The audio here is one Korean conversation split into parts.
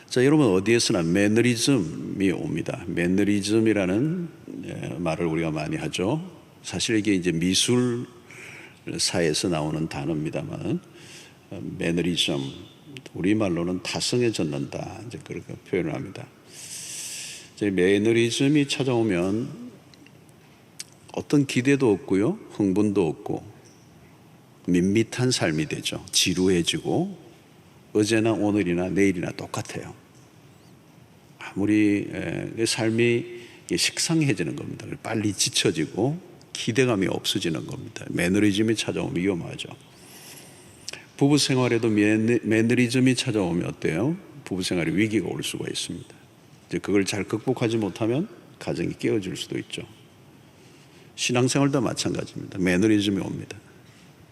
자, 여러분 어디에서나 매너리즘이 옵니다. 매너리즘이라는 말을 우리가 많이 하죠. 사실 이게 이제 미술사에서 나오는 단어입니다만, 매너리즘, 우리말로는 타성에 젖는다, 이제 그렇게 표현을 합니다. 매너리즘이 찾아오면 어떤 기대도 없고요, 흥분도 없고 밋밋한 삶이 되죠. 지루해지고 어제나 오늘이나 내일이나 똑같아요. 아무리 삶이 식상해지는 겁니다. 빨리 지쳐지고 기대감이 없어지는 겁니다. 매너리즘이 찾아오면 위험하죠. 부부 생활에도 매너리즘이 찾아오면 어때요? 부부 생활에 위기가 올 수가 있습니다. 이제 그걸 잘 극복하지 못하면 가정이 깨어질 수도 있죠. 신앙생활도 마찬가지입니다. 매너리즘이 옵니다.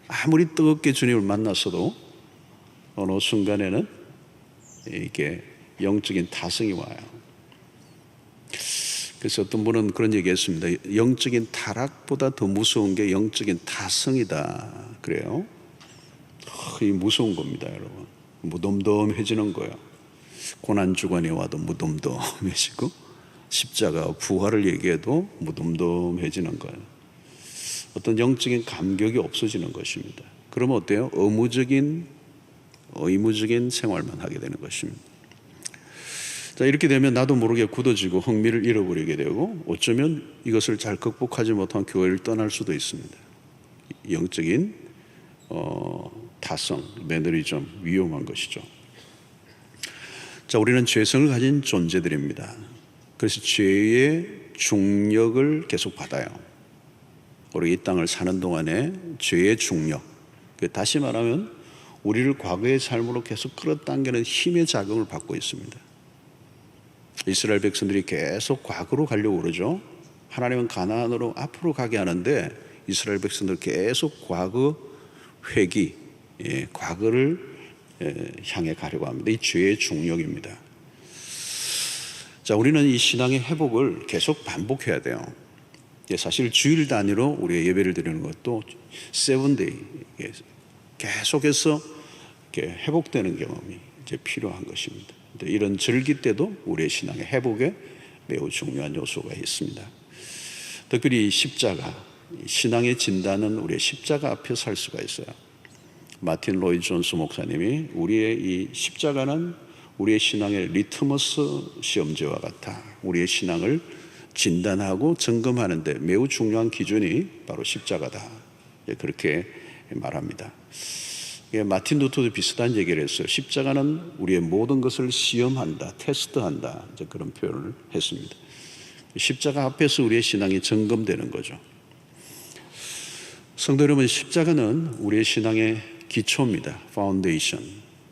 아무리 뜨겁게 주님을 만났어도 어느 순간에는 이게 영적인 타성이 와요. 그래서 어떤 분은 그런 얘기 했습니다. 영적인 타락보다 더 무서운 게 영적인 타성이다. 그래요. 이 무서운 겁니다, 여러분. 무덤덤해지는 거예요. 고난주간에 와도 무덤덤해지고, 십자가 부활을 얘기해도 무덤덤해지는 거예요. 어떤 영적인 감격이 없어지는 것입니다. 그러면 어때요? 의무적인 생활만 하게 되는 것입니다. 자, 이렇게 되면 나도 모르게 굳어지고 흥미를 잃어버리게 되고, 어쩌면 이것을 잘 극복하지 못한 교회를 떠날 수도 있습니다. 영적인 타성, 매너리즘, 위험한 것이죠. 자, 우리는 죄성을 가진 존재들입니다. 그래서 죄의 중력을 계속 받아요. 우리 이 땅을 사는 동안에 죄의 중력, 다시 말하면 우리를 과거의 삶으로 계속 끌어당기는 힘의 작용을 받고 있습니다. 이스라엘 백성들이 계속 과거로 가려고 그러죠. 하나님은 가나안으로 앞으로 가게 하는데 이스라엘 백성들 계속 과거 회귀, 과거를 향해 가려고 합니다. 이 죄의 중력입니다. 자, 우리는 이 신앙의 회복을 계속 반복해야 돼요. 사실 주일 단위로 우리의 예배를 드리는 것도 세븐데이, 계속해서 회복되는 경험이 이제 필요한 것입니다. 이런 절기 때도 우리의 신앙의 회복에 매우 중요한 요소가 있습니다. 특별히 십자가, 신앙의 진단은 우리의 십자가 앞에 살 수가 있어요. 마틴 로이드 존스 목사님이 우리의 이 십자가는 우리의 신앙의 리트머스 시험지와 같아. 우리의 신앙을 진단하고 점검하는 데 매우 중요한 기준이 바로 십자가다. 그렇게 말합니다. 마틴 루터도 비슷한 얘기를 했어요. 십자가는 우리의 모든 것을 시험한다, 테스트한다, 이제 그런 표현을 했습니다. 십자가 앞에서 우리의 신앙이 점검되는 거죠. 성도 여러분, 십자가는 우리의 신앙의 기초입니다. 파운데이션.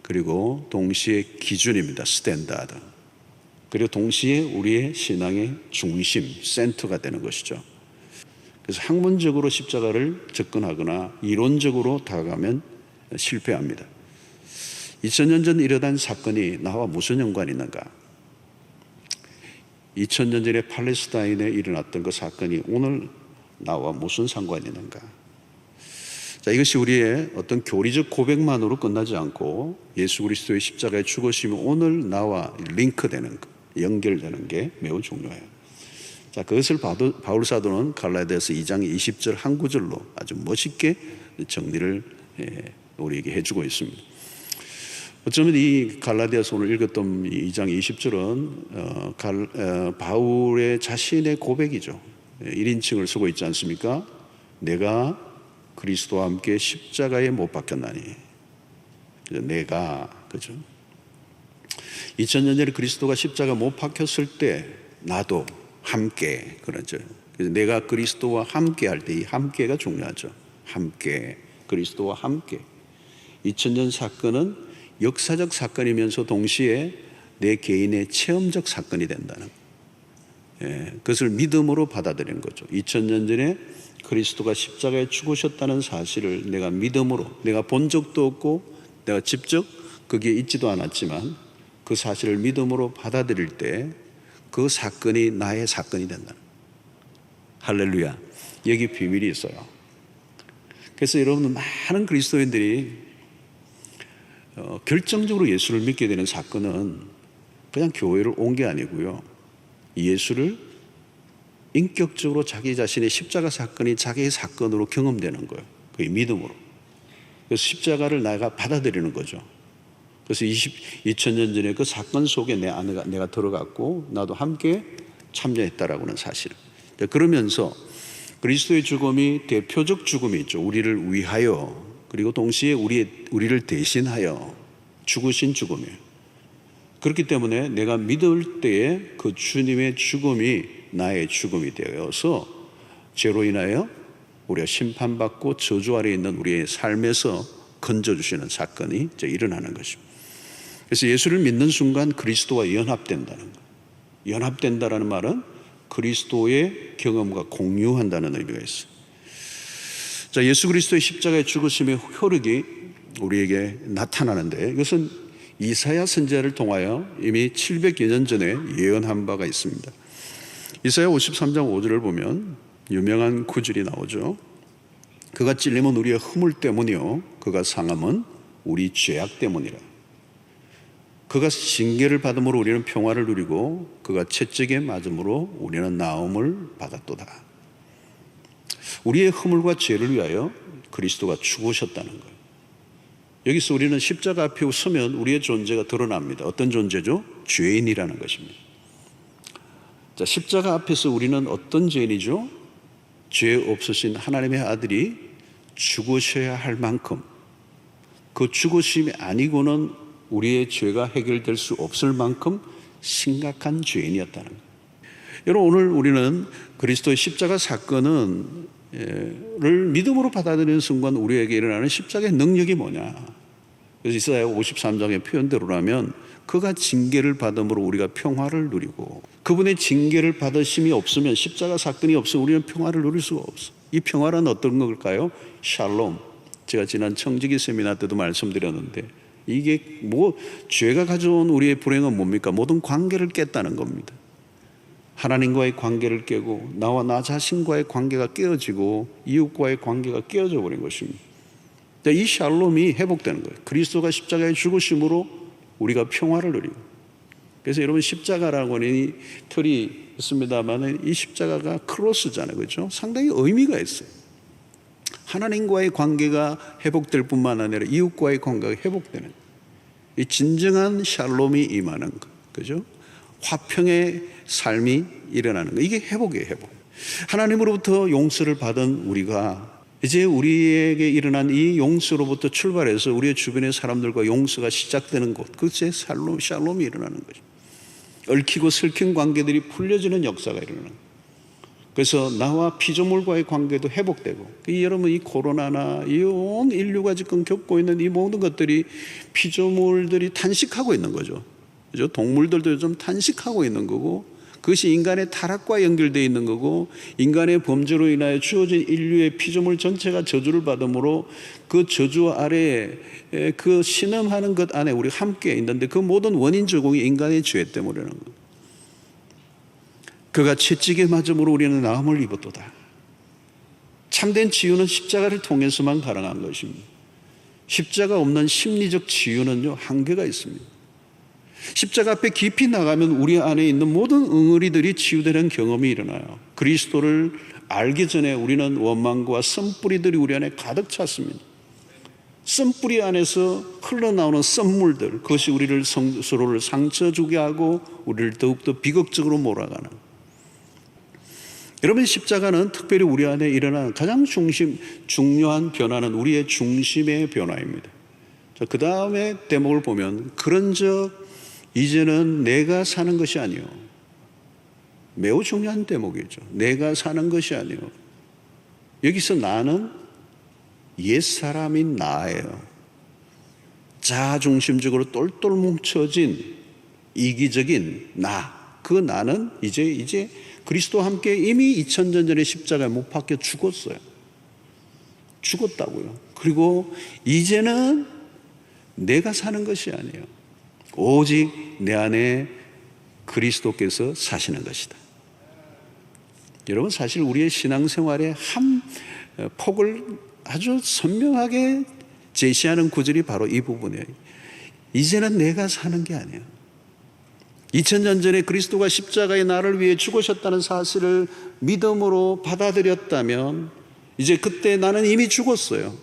그리고 동시에 기준입니다. 스탠다드. 그리고 동시에 우리의 신앙의 중심, 센터가 되는 것이죠. 그래서 학문적으로 십자가를 접근하거나 이론적으로 다가가면 실패합니다. 2000년 전 일어난 사건이 나와 무슨 연관이 있는가? 2000년 전에 팔레스타인에 일어났던 그 사건이 오늘 나와 무슨 상관이 있는가? 자, 이것이 우리의 어떤 교리적 고백만으로 끝나지 않고 예수 그리스도의 십자가의 죽으심이 오늘 나와 링크되는 것, 연결되는 게 매우 중요해요. 자, 그것을 바울 사도는 갈라디아서 2장 20절 한 구절로 아주 멋있게 정리를 우리에게 해주고 있습니다. 어쩌면 이 갈라디아서 오늘 읽었던 2장 20절은 바울의 자신의 고백이죠. 1인칭을 쓰고 있지 않습니까? 내가 그리스도와 함께 십자가에 못 박혔나니. 내가, 그죠? 2000년 전에 그리스도가 십자가 못 박혔을 때 나도 함께, 그러죠. 그래서 내가 그리스도와 함께 할 때 이 함께가 중요하죠. 함께, 그리스도와 함께. 2000년 사건은 역사적 사건이면서 동시에 내 개인의 체험적 사건이 된다는 그것을 믿음으로 받아들이는 거죠. 2000년 전에 그리스도가 십자가에 죽으셨다는 사실을 내가 믿음으로, 내가 본 적도 없고 내가 직접 거기에 있지도 않았지만 그 사실을 믿음으로 받아들일 때 그 사건이 나의 사건이 된다는 거예요. 할렐루야. 여기 비밀이 있어요. 그래서 여러분, 많은 그리스도인들이 결정적으로 예수를 믿게 되는 사건은 그냥 교회를 온 게 아니고요. 예수를 인격적으로 자기 자신의 십자가 사건이 자기의 사건으로 경험되는 거예요. 그게 믿음으로. 그래서 십자가를 내가 받아들이는 거죠. 그래서 2000년 전에 그 사건 속에 내가 들어갔고 나도 함께 참여했다라고는 사실. 그러면서 그리스도의 죽음이 대표적 죽음이죠. 우리를 위하여, 그리고 동시에 우리를 대신하여 죽으신 죽음이에요. 그렇기 때문에 내가 믿을 때에 그 주님의 죽음이 나의 죽음이 되어서 죄로 인하여 우리가 심판받고 저주 아래 있는 우리의 삶에서 건져주시는 사건이 이제 일어나는 것입니다. 그래서 예수를 믿는 순간 그리스도와 연합된다는 거예요. 연합된다라는 말은 그리스도의 경험과 공유한다는 의미가 있어요. 자, 예수 그리스도의 십자가의 죽으심의 효력이 우리에게 나타나는데 이것은 이사야 선지자를 통하여 이미 700여 년 전에 예언한 바가 있습니다. 이사야 53장 5절을 보면 유명한 구절이 나오죠. 그가 찔림은 우리의 허물 때문이요 그가 상함은 우리 죄악 때문이라. 그가 징계를 받음으로 우리는 평화를 누리고 그가 채찍에 맞음으로 우리는 나음을 받았도다. 우리의 허물과 죄를 위하여 그리스도가 죽으셨다는 거예요. 여기서 우리는 십자가 앞에 서면 우리의 존재가 드러납니다. 어떤 존재죠? 죄인이라는 것입니다. 자, 십자가 앞에서 우리는 어떤 죄인이죠? 죄 없으신 하나님의 아들이 죽으셔야 할 만큼 그 죽으심이 아니고는 우리의 죄가 해결될 수 없을 만큼 심각한 죄인이었다는 거예요. 여러분, 오늘 우리는 그리스도의 십자가 사건을 믿음으로 받아들이는 순간 우리에게 일어나는 십자가의 능력이 뭐냐? 그래서 이사야 53장의 표현대로라면 그가 징계를 받음으로 우리가 평화를 누리고 그분의 징계를 받으심이 없으면 십자가 사건이 없으면 우리는 평화를 누릴 수가 없어. 이 평화란 어떤 걸까요? 샬롬. 제가 지난 청지기 세미나 때도 말씀드렸는데 이게 죄가 가져온 우리의 불행은 뭡니까? 모든 관계를 깼다는 겁니다. 하나님과의 관계를 깨고 나와 나 자신과의 관계가 깨어지고 이웃과의 관계가 깨어져 버린 것입니다. 이 샬롬이 회복되는 거예요. 그리스도가 십자가에 죽으심으로 우리가 평화를 누리고. 그래서 여러분 십자가라고 하는 이 틀이 있습니다만 이 십자가가 크로스잖아요. 그렇죠? 상당히 의미가 있어요. 하나님과의 관계가 회복될 뿐만 아니라 이웃과의 관계가 회복되는 이 진정한 샬롬이 임하는 거. 그죠? 화평의 삶이 일어나는 거. 이게 회복이에요, 회복. 하나님으로부터 용서를 받은 우리가 이제 우리에게 일어난 이 용서로부터 출발해서 우리의 주변의 사람들과 용서가 시작되는 곳, 그것에 샬롬이 일어나는 거죠. 얽히고 설킨 관계들이 풀려지는 역사가 일어나는 거예요. 그래서 나와 피조물과의 관계도 회복되고, 여러분 이 코로나나 이 온 인류가 지금 겪고 있는 이 모든 것들이 피조물들이 탄식하고 있는 거죠. 그죠? 동물들도 좀 탄식하고 있는 거고, 그것이 인간의 타락과 연결되어 있는 거고, 인간의 범죄로 인하여 주어진 인류의 피조물 전체가 저주를 받음으로 그 저주 아래에 그 신음하는 것 안에 우리가 함께 있는데 그 모든 원인 제공이 인간의 죄 때문이라는 거예요. 그가 채찍에 맞음으로 우리는 나음을 입었도다. 참된 치유는 십자가를 통해서만 가능한 것입니다. 십자가 없는 심리적 치유는요, 한계가 있습니다. 십자가 앞에 깊이 나가면 우리 안에 있는 모든 응어리들이 치유되는 경험이 일어나요. 그리스도를 알기 전에 우리는 원망과 썬뿌리들이 우리 안에 가득 찼습니다. 썬뿌리 안에서 흘러나오는 썬물들, 그것이 우리를 서로를 상처 주게 하고 우리를 더욱더 비극적으로 몰아가는. 여러분, 십자가는 특별히 우리 안에 일어나는 가장 중요한 변화는 우리의 중심의 변화입니다. 자, 그 다음에 대목을 보면 그런즉 이제는 내가 사는 것이 아니요. 매우 중요한 대목이죠. 내가 사는 것이 아니요. 여기서 나는 옛사람인 나예요. 자아중심적으로 똘똘 뭉쳐진 이기적인 나. 그 나는 이제 그리스도와 함께 이미 2000년 전에 십자가에 못 박혀 죽었어요. 죽었다고요. 그리고 이제는 내가 사는 것이 아니에요. 오직 내 안에 그리스도께서 사시는 것이다. 여러분, 사실 우리의 신앙생활의 한 폭을 아주 선명하게 제시하는 구절이 바로 이 부분이에요. 이제는 내가 사는 게 아니에요. 2000년 전에 그리스도가 십자가에 나를 위해 죽으셨다는 사실을 믿음으로 받아들였다면 이제 그때 나는 이미 죽었어요.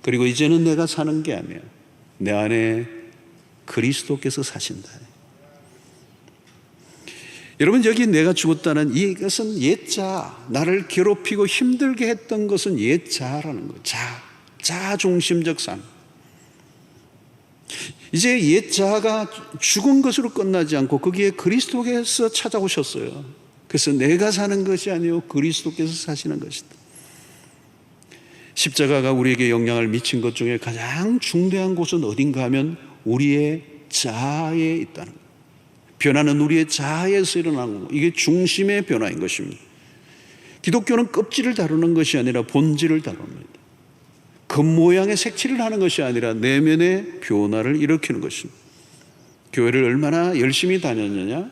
그리고 이제는 내가 사는 게 아니야. 내 안에 그리스도께서 사신다. 여러분, 여기 내가 죽었다는 이것은 옛자, 나를 괴롭히고 힘들게 했던 것은 옛자라는 거예요. 자중심적 삶. 이제 옛자가 죽은 것으로 끝나지 않고 거기에 그리스도께서 찾아오셨어요. 그래서 내가 사는 것이 아니요 그리스도께서 사시는 것이다. 십자가가 우리에게 영향을 미친 것 중에 가장 중대한 곳은 어딘가 하면 우리의 자아에 있다는 거예요. 변화는 우리의 자아에서 일어나는 거예요. 이게 중심의 변화인 것입니다. 기독교는 껍질을 다루는 것이 아니라 본질을 다룹니다. 겉모양의 색칠을 하는 것이 아니라 내면의 변화를 일으키는 것입니다. 교회를 얼마나 열심히 다녔느냐,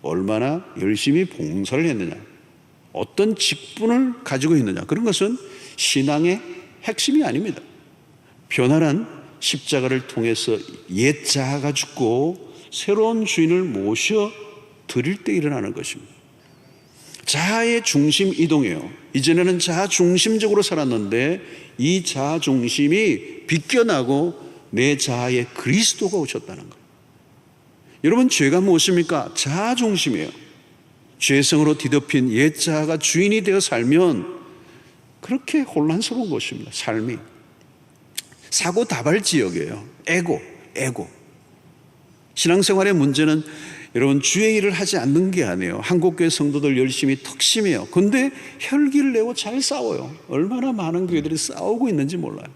얼마나 열심히 봉사를 했느냐, 어떤 직분을 가지고 있느냐, 그런 것은 신앙의 핵심이 아닙니다. 변화란 십자가를 통해서 옛 자아가 죽고 새로운 주인을 모셔 드릴 때 일어나는 것입니다. 자아의 중심 이동이에요. 이전에는 자아 중심적으로 살았는데 이 자아 중심이 비껴나고 내 자아에 그리스도가 오셨다는 거예요. 여러분, 죄가 무엇입니까? 자아 중심이에요. 죄성으로 뒤덮인 옛 자아가 주인이 되어 살면 그렇게 혼란스러운 것입니다. 삶이 사고 다발 지역이에요. 에고. 신앙생활의 문제는 여러분, 주의 일을 하지 않는 게 아니에요. 한국교회 성도들 열심히 턱심해요. 그런데 혈기를 내고 잘 싸워요. 얼마나 많은 교회들이 싸우고 있는지 몰라요.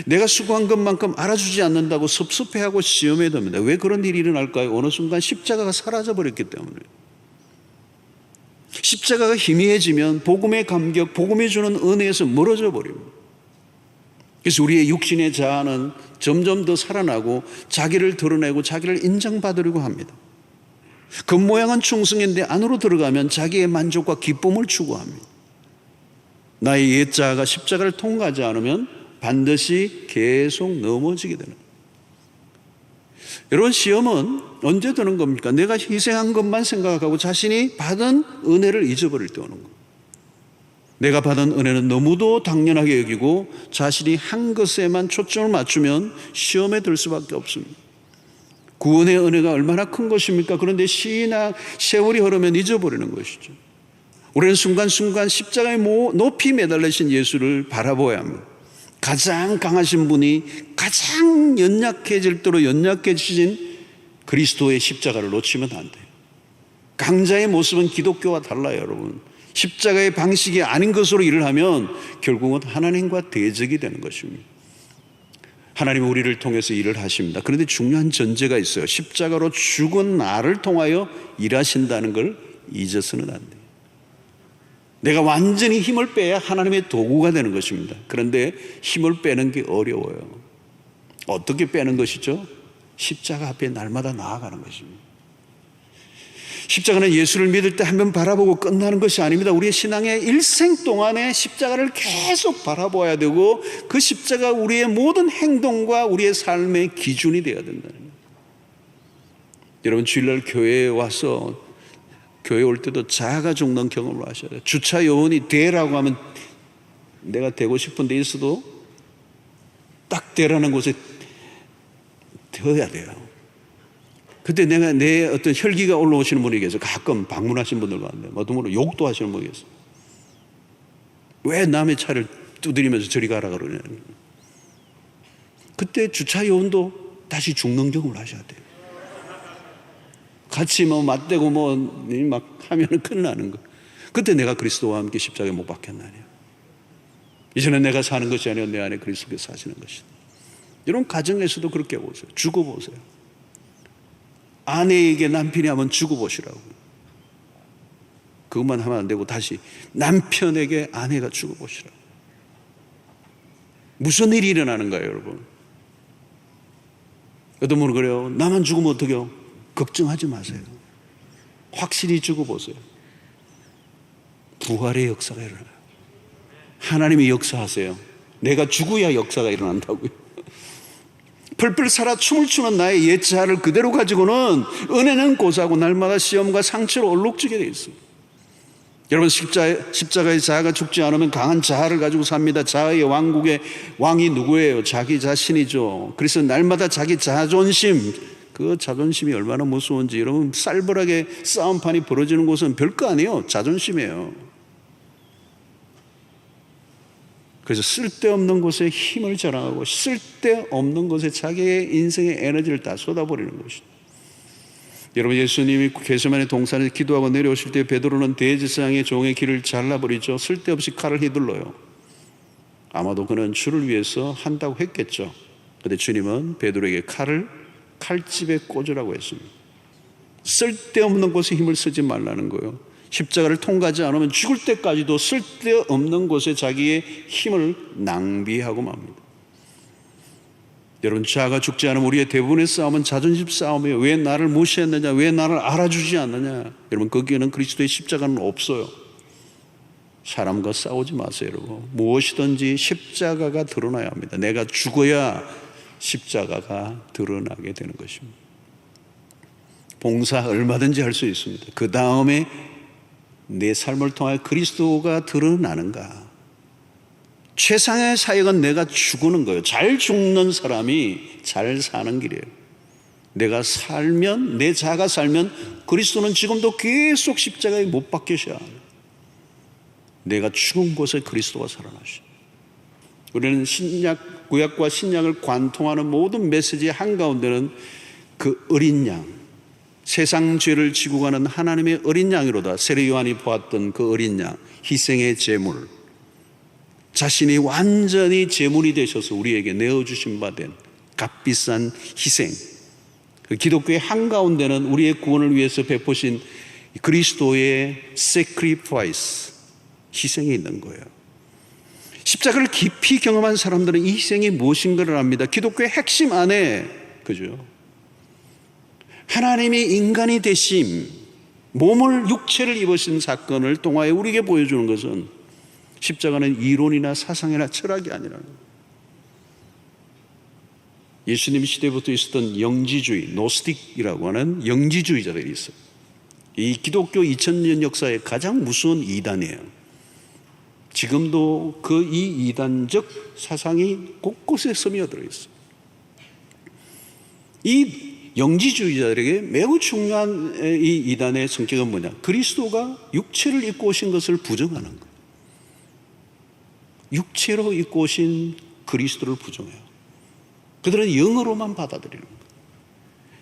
내가 수고한 것만큼 알아주지 않는다고 섭섭해하고 시험에 듭니다. 왜 그런 일이 일어날까요? 어느 순간 십자가가 사라져버렸기 때문에. 십자가가 희미해지면 복음의 감격, 복음이 주는 은혜에서 멀어져 버립니다. 그래서 우리의 육신의 자아는 점점 더 살아나고 자기를 드러내고 자기를 인정받으려고 합니다. 겉모양은 충성인데 안으로 들어가면 자기의 만족과 기쁨을 추구합니다. 나의 옛 자아가 십자가를 통과하지 않으면 반드시 계속 넘어지게 되는 거예요. 여러분, 시험은 언제 드는 겁니까? 내가 희생한 것만 생각하고 자신이 받은 은혜를 잊어버릴 때 오는 거예요. 내가 받은 은혜는 너무도 당연하게 여기고 자신이 한 것에만 초점을 맞추면 시험에 들 수밖에 없습니다. 구원의 은혜가 얼마나 큰 것입니까? 그런데 세월이 흐르면 잊어버리는 것이죠. 우리는 순간순간 십자가에 높이 매달리신 예수를 바라보아야 합니다. 가장 강하신 분이 가장 연약해질 대로 연약해지신 그리스도의 십자가를 놓치면 안 돼요. 강자의 모습은 기독교와 달라요, 여러분. 십자가의 방식이 아닌 것으로 일을 하면 결국은 하나님과 대적이 되는 것입니다. 하나님은 우리를 통해서 일을 하십니다. 그런데 중요한 전제가 있어요. 십자가로 죽은 나를 통하여 일하신다는 걸 잊어서는 안 돼요. 내가 완전히 힘을 빼야 하나님의 도구가 되는 것입니다. 그런데 힘을 빼는 게 어려워요. 어떻게 빼는 것이죠? 십자가 앞에 날마다 나아가는 것입니다. 십자가는 예수를 믿을 때 한 번 바라보고 끝나는 것이 아닙니다. 우리의 신앙의 일생 동안에 십자가를 계속 바라보아야 되고 그 십자가 우리의 모든 행동과 우리의 삶의 기준이 되어야 된다는 거예요. 여러분, 주일날 교회에 와서 교회 올 때도 자아가 죽는 경험을 하셔야 돼요. 주차 요원이 되라고 하면 내가 되고 싶은 데 있어도 딱 되라는 곳에 되어야 돼요. 그때 내가 내 어떤 혈기가 올라오시는 분이 계세요. 가끔 방문하신 분들 가운데 어떤 분은 욕도 하시는 분이 계세요. 왜 남의 차를 두드리면서 저리 가라 그러냐. 그때 주차 요원도 다시 죽는 경험을 하셔야 돼요. 같이 맞대고 막 하면은 큰일 나는 거. 그때 내가 그리스도와 함께 십자가에 못 박혔나니요. 이제는 내가 사는 것이 아니라 내 안에 그리스도께서 사시는 것이다. 이런 가정에서도 그렇게 보세요. 죽어보세요. 아내에게 남편이 하면 죽어보시라고. 그것만 하면 안 되고 다시 남편에게 아내가 죽어보시라고. 무슨 일이 일어나는 거예요, 여러분? 어떤 분은 그래요. 나만 죽으면 어떡해요? 걱정하지 마세요. 확실히 죽어보세요. 부활의 역사가 일어나요. 하나님이 역사하세요. 내가 죽어야 역사가 일어난다고요. 펄펄 살아 춤을 추는 나의 옛 자아를 그대로 가지고는 은혜는 고사하고 날마다 시험과 상처로 얼룩지게 돼 있어요. 여러분, 십자가의 자아가 죽지 않으면 강한 자아를 가지고 삽니다. 자아의 왕국의 왕이 누구예요? 자기 자신이죠. 그래서 날마다 자기 자존심, 그 자존심이 얼마나 무서운지, 여러분, 쌀벌하게 싸움판이 벌어지는 곳은 별거 아니에요. 자존심이에요. 그래서 쓸데없는 곳에 힘을 자랑하고 쓸데없는 곳에 자기의 인생의 에너지를 다 쏟아버리는 것이죠. 여러분, 예수님이 겟세마네 동산에서 기도하고 내려오실 때 베드로는 대제사장의 종의 길을 잘라버리죠. 쓸데없이 칼을 휘둘러요. 아마도 그는 주를 위해서 한다고 했겠죠. 그런데 주님은 베드로에게 칼을 칼집에 꽂으라고 했습니다. 쓸데없는 곳에 힘을 쓰지 말라는 거예요. 십자가를 통과하지 않으면 죽을 때까지도 쓸데없는 곳에 자기의 힘을 낭비하고 맙니다. 여러분, 자아가 죽지 않으면 우리의 대부분의 싸움은 자존심 싸움이에요. 왜 나를 무시했느냐, 왜 나를 알아주지 않느냐. 여러분, 거기에는 그리스도의 십자가는 없어요. 사람과 싸우지 마세요. 여러분, 무엇이든지 십자가가 드러나야 합니다. 내가 죽어야 십자가가 드러나게 되는 것입니다. 봉사 얼마든지 할 수 있습니다. 그 다음에 내 삶을 통하여 그리스도가 드러나는가. 최상의 사역은 내가 죽는 거예요. 잘 죽는 사람이 잘 사는 길이에요. 내가 살면, 내 자가 살면 그리스도는 지금도 계속 십자가에 못 박히셔야 합니다. 내가 죽은 곳에 그리스도가 살아나시죠. 우리는 구약과 신약을 관통하는 모든 메시지의 한가운데는 그 어린 양, 세상 죄를 지고 가는 하나님의 어린 양이로다. 세례 요한이 보았던 그 어린 양, 희생의 제물, 자신이 완전히 제물이 되셔서 우리에게 내어주신 바 된 값비싼 희생, 그 기독교의 한가운데는 우리의 구원을 위해서 베푸신 그리스도의 sacrifice, 희생이 있는 거예요. 십자가를 깊이 경험한 사람들은 이 희생이 무엇인가를 압니다. 기독교의 핵심 안에, 그죠? 하나님이 인간이 되심, 몸을, 육체를 입으신 사건을 통하여 우리에게 보여주는 것은 십자가는 이론이나 사상이나 철학이 아니라는 거예요. 예수님 시대부터 있었던 영지주의, 노스틱이라고 하는 영지주의자들이 있어요. 이 기독교 2000년 역사의 가장 무서운 이단이에요. 지금도 이 이단적 사상이 곳곳에 스며들어 있어요. 이 영지주의자들에게 매우 중요한 이 이단의 성격은 뭐냐? 그리스도가 육체를 입고 오신 것을 부정하는 거예요. 육체로 입고 오신 그리스도를 부정해요. 그들은 영으로만 받아들이는 거예요.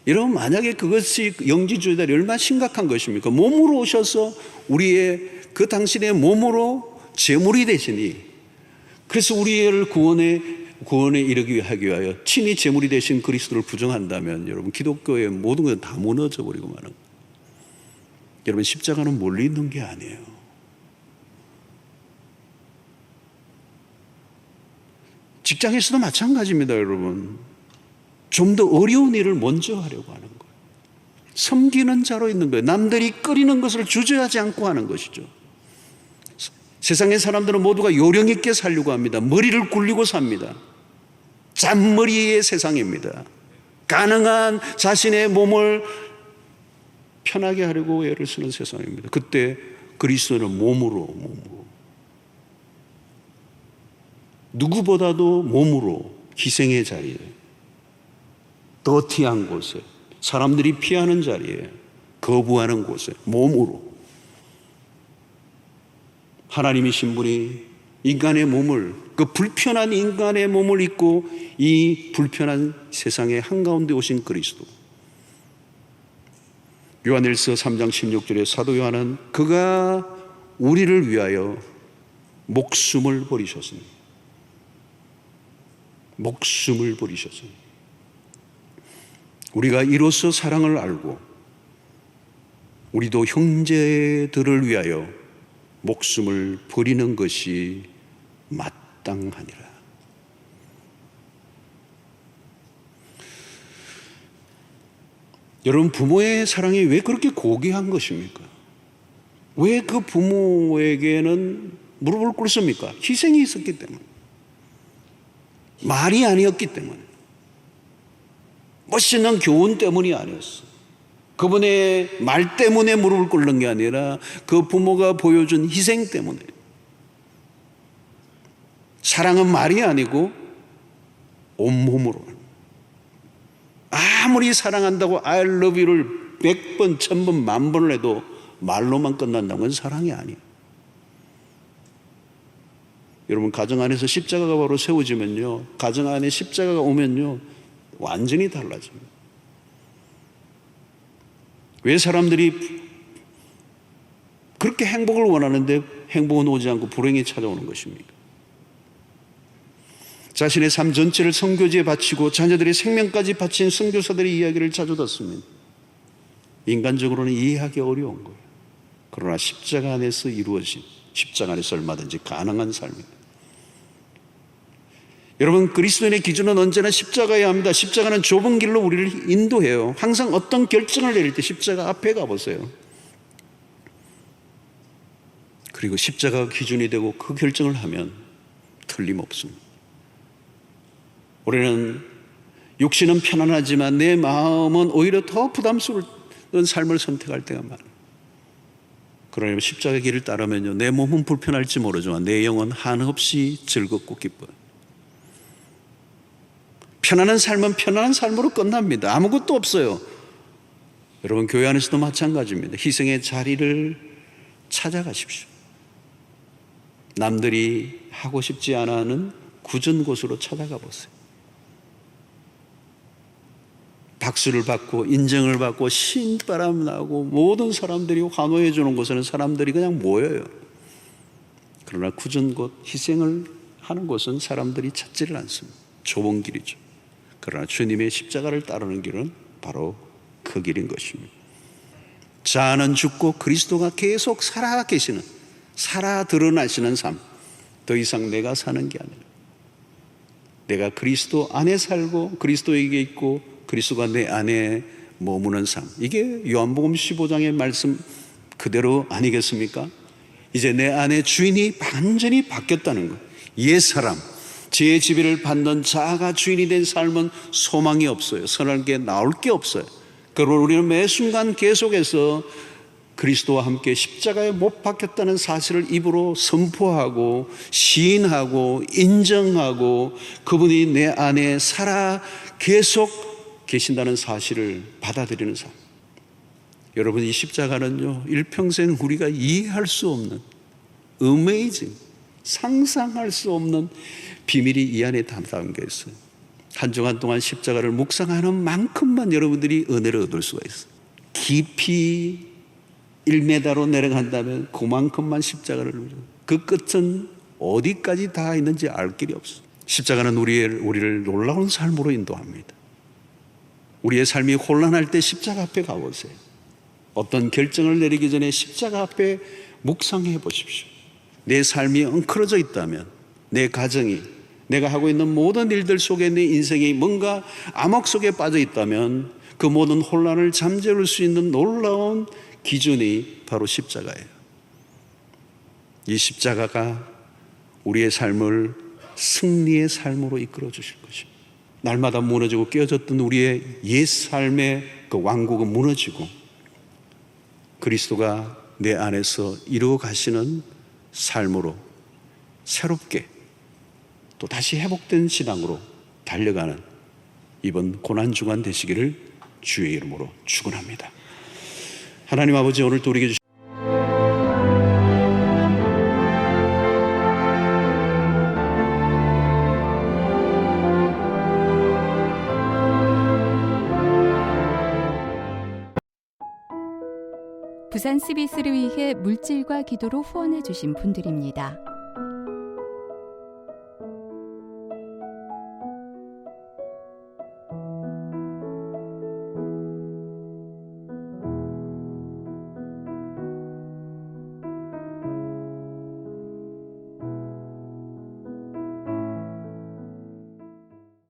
여러분, 만약에 그것이 영지주의자들이 얼마나 심각한 것입니까? 몸으로 오셔서 우리의 그 당신의 몸으로 제물이 되시니, 그래서 우리를 구원에 이르게 하기 위하여 친히 제물이 되신 그리스도를 부정한다면 여러분, 기독교의 모든 건 다 무너져 버리고 마는 거예요. 여러분, 십자가는 멀리 있는 게 아니에요. 직장에서도 마찬가지입니다. 여러분, 좀 더 어려운 일을 먼저 하려고 하는 거예요. 섬기는 자로 있는 거예요. 남들이 끓이는 것을 주저하지 않고 하는 것이죠. 세상의 사람들은 모두가 요령 있게 살려고 합니다. 머리를 굴리고 삽니다. 잔머리의 세상입니다. 가능한 자신의 몸을 편하게 하려고 애를 쓰는 세상입니다. 그때 그리스도는 몸으로 누구보다도 몸으로 희생의 자리에, 더티한 곳에, 사람들이 피하는 자리에, 거부하는 곳에 몸으로 하나님이신 분이 인간의 몸을, 그 불편한 인간의 몸을 입고 이 불편한 세상의 한가운데 오신 그리스도. 요한일서 3장 16절에 사도 요한은 그가 우리를 위하여 목숨을 버리셨습니다. 목숨을 버리셨습니다. 우리가 이로써 사랑을 알고 우리도 형제들을 위하여 목숨을 버리는 것이 마땅하니라. 여러분, 부모의 사랑이 왜 그렇게 고귀한 것입니까? 왜 그 부모에게는 무릎을 꿇습니까? 희생이 있었기 때문에, 말이 아니었기 때문에. 멋있는 교훈 때문이 아니었어. 그분의 말 때문에 무릎을 꿇는 게 아니라 그 부모가 보여준 희생 때문에. 사랑은 말이 아니고 온몸으로. 아무리 사랑한다고 I love you를 100번, 1000번, 10,000번을 해도 말로만 끝난다는 건 사랑이 아니에요. 여러분, 가정 안에서 십자가가 바로 세워지면요, 가정 안에 십자가가 오면요, 완전히 달라집니다. 왜 사람들이 그렇게 행복을 원하는데 행복은 오지 않고 불행이 찾아오는 것입니까? 자신의 삶 전체를 선교지에 바치고 자녀들의 생명까지 바친 선교사들의 이야기를 자주 듣습니다. 인간적으로는 이해하기 어려운 거예요. 그러나 십자가 안에서 이루어진, 십자가 안에서 얼마든지 가능한 삶입니다. 여러분, 그리스도인의 기준은 언제나 십자가여야 합니다. 십자가는 좁은 길로 우리를 인도해요. 항상 어떤 결정을 내릴 때 십자가 앞에 가보세요. 그리고 십자가가 기준이 되고 그 결정을 하면 틀림없습니다. 우리는 육신은 편안하지만 내 마음은 오히려 더 부담스러운 삶을 선택할 때가 많아요. 그러나 십자가의 길을 따르면요, 내 몸은 불편할지 모르지만 내 영은 한없이 즐겁고 기뻐요. 편안한 삶은 편안한 삶으로 끝납니다. 아무것도 없어요. 여러분, 교회 안에서도 마찬가지입니다. 희생의 자리를 찾아가십시오. 남들이 하고 싶지 않아 하는 굳은 곳으로 찾아가 보세요. 박수를 받고 인정을 받고 신바람 나고 모든 사람들이 환호해 주는 곳에는 사람들이 그냥 모여요. 그러나 굳은 곳, 희생을 하는 곳은 사람들이 찾지를 않습니다. 좁은 길이죠. 그러나 주님의 십자가를 따르는 길은 바로 그 길인 것입니다. 자아는 죽고 그리스도가 계속 살아 계시는, 살아 드러나시는 삶. 더 이상 내가 사는 게 아니라 내가 그리스도 안에 살고 그리스도에게 있고 그리스도가 내 안에 머무는 삶. 이게 요한복음 15장의 말씀 그대로 아니겠습니까? 이제 내 안에 주인이 완전히 바뀌었다는 거예요. 옛사람, 죄의 지배를 받는 자아가 주인이 된 삶은 소망이 없어요. 선할 게 나올 게 없어요. 그러나 우리는 매 순간 계속해서 그리스도와 함께 십자가에 못 박혔다는 사실을 입으로 선포하고 시인하고 인정하고 그분이 내 안에 살아 계속 계신다는 사실을 받아들이는 삶. 여러분, 이 십자가는요, 일평생 우리가 이해할 수 없는 어메이징, 상상할 수 없는 비밀이 이 안에 담겨 있어요. 한 주간 동안 십자가를 묵상하는 만큼만 여러분들이 은혜를 얻을 수가 있어요. 깊이 1m로 내려간다면 그만큼만 십자가를 그 끝은 어디까지 다 있는지 알 길이 없어요. 십자가는 우리를 놀라운 삶으로 인도합니다. 우리의 삶이 혼란할 때 십자가 앞에 가보세요. 어떤 결정을 내리기 전에 십자가 앞에 묵상해 보십시오. 내 삶이 엉클어져 있다면, 내 가정이, 내가 하고 있는 모든 일들 속에 내 인생이 뭔가 암흑 속에 빠져 있다면 그 모든 혼란을 잠재울 수 있는 놀라운 기준이 바로 십자가예요. 이 십자가가 우리의 삶을 승리의 삶으로 이끌어 주실 것입니다. 날마다 무너지고 깨어졌던 우리의 옛 삶의 그 왕국은 무너지고 그리스도가 내 안에서 이루어 가시는 삶으로 새롭게 또 다시 회복된 신앙으로 달려가는 이번 고난주간 되시기를 주의 이름으로 축원합니다. 하나님 아버지, 오늘도 우리에게 주신 부산 CBS를 위해 물질과 기도로 후원해 주신 분들입니다.